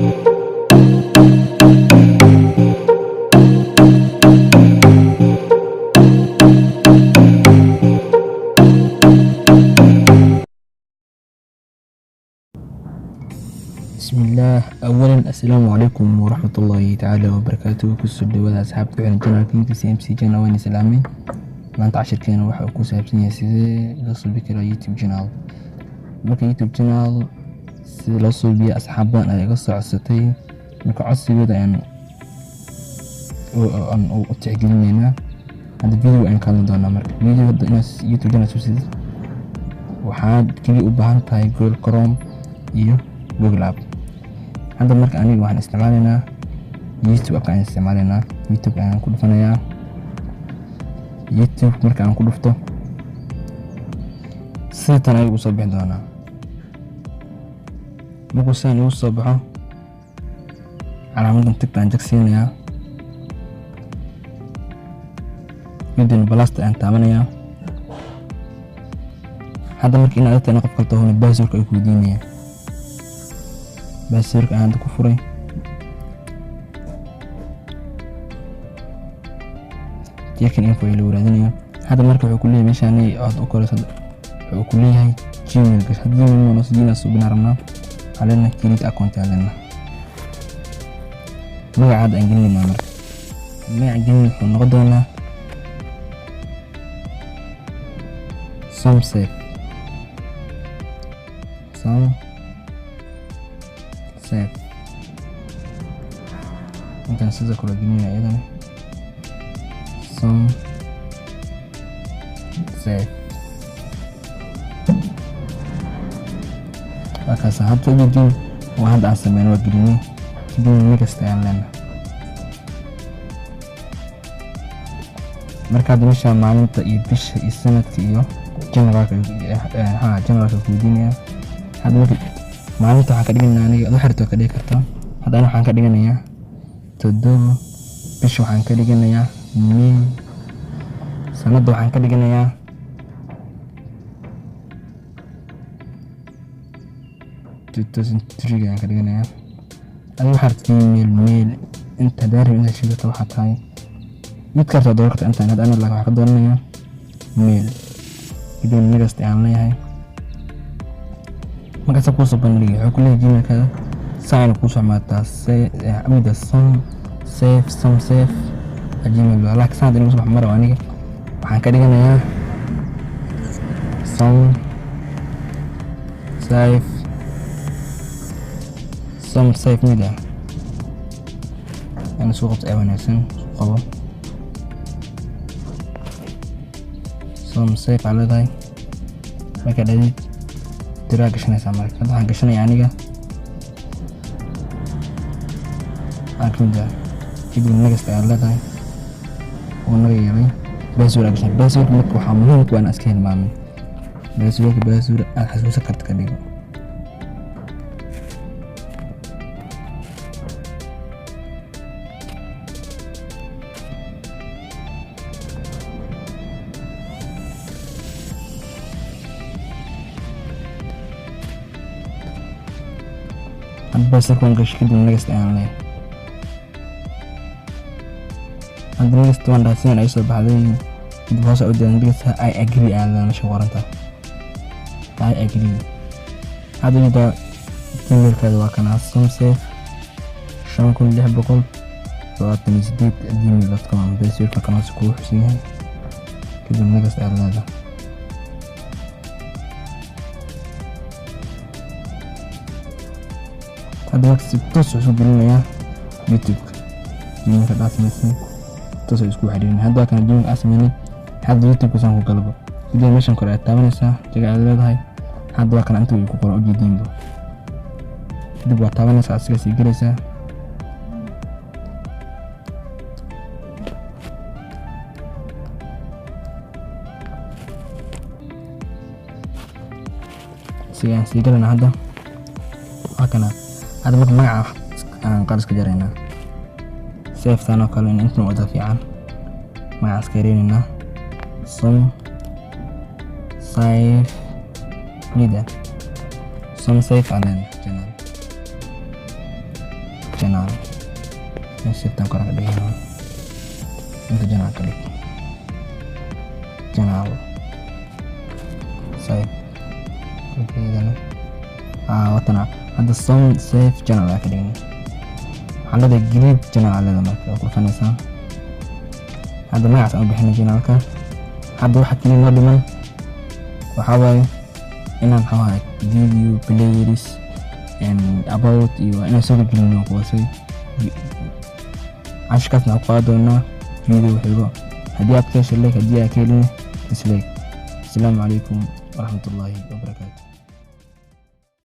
بسم الله. أولا السلام عليكم ورحمة الله تعالى وبركاته. كسر دوada asxaabta ku xiran channelka CMC channel waan islaamay. maanta cashirkeena waxa uu ku saabsan yahay sidee loo soo bixi karo YouTube channel. marka YouTube channel sidee loo soo bixiyo asxaab badan ayaa iga soo codsatay, marka codsigooda aan u tixgelinayna. hadda video aan kaalin doonaa. marka video hadda inaad YouTube channel soo sidid waxaad kaliya u baahan tahay Google Chrome iyo Google App. hadda marka aniga waxaan isticmaalaynaa YouTube app aan isticmaalaynaa. YouTube ayaan ku dhufanayaa. YouTube marka aan ku dhufto sidan ayuu soo bixi doonaa. markuu sidan uu soo baxo calaamadan tigta aan jagsiinayaa, kadibna balasta aan taabanayaa. hadda marka inaad aragtay qof kalta oo password ay ku weydiinaya, password aan ku furay yakin info ila waraadinayo. hadda marka wuxuu ku leeyahay meeshaan aad u korayso, wuxuu ku leeyahay Gmail gash. hadii uu noo soo soo binarna halena create account halena magacaada aan gelinayna. marka magaca wuxuu noqon doonaa Somsafe. intaan sida kula gelinaya iyadana Somsafe. markaas hadda video waa hadda aan sameeyay waa gelinay kadib kasta aan leena. marka hadda meesha maalinta iyo bisha iyo sanadka iyo generalka ku weydiinaya. hadda marka maalinta waxaan ka dhiganayaa aniga ad xirto ka dhigi kartaa. hadda aniga waxaan ka dhiganayaa 7 bisha, waxaan ka dhiganayaa May, sanadda waxaan ka dhiganayaa 2003 ayaan ka dhiganayaa. adiga waxaad email inta daaray inta shidata waxa tahay mid karta doorka inta hadda aniga waxaan ka dooranayaa mail kadib nagasta aan leeyahay. markaas ku soo bandhigay wuxuu ku leeyahay Gmail-ka sign ku soo maataa amida Somsafe Gmail. laakiin saad inuu soo maro aniga waxaan ka dhiganayaa Somsafe mida ana soo qabtay wanaagsan qabo Somsafe ala day. marka dhadid tira gashanaysa. marka hadda waxaan gashanaya aniga akida kadib nagasta aan leedahay oo naga yeelay password gashan. password marka waxaa muhiim ku aan iska hilmaamin password aad xasuusan karto ka dhigo. password kan gash kadib nagasta aan leeyahay. hadda nagasta waan dhaafsan ay soo baxday kadib hoos u daan nagasta I agree aan la soo qoranta I agree. hadda ida Gmail-kaada waa kana Somsafe 5678 gmail.com. password kan hoos ku xusin kadib nagasta aan leeyahay. hadda marka si toos u gelinaya YouTube Gmail-ka dhaafsan toos isku xiriirin. hadda kana Gmail asmeeyay hadda YouTube saan ku galbo video meeshan kore aad taabanaysaa jaga aad leedahay. hadda waa kana inta uu ku qoro ujeedinbo kadib waa taabanaysaa asiga sii gelaysaa. sigan sii galana hadda waa kana. hadda marka magaca aan qaris ka jaraynaa safe tan oo kale in inta wada fiican magacaas ka yareynayna Somsafe mida Somsafe channel. channel sibtan kor ka dhigana inta channel ka dhig channel save okay dan watana hadda sound save channel ka dhigana xalada green channel alada marka ku fanaysan hadda magac aan bixin channelka hadda waxa kaliya noo dhiman waxa waaye inaan xawaay video playlists and about you inaan soo gelino kuwaasay ashkaasna ku qaadona video xigo haddii aad ka heshay like haddii aad ka helin dislike. Assalamu calaykum waraxmatullaahi wabarakaatuh.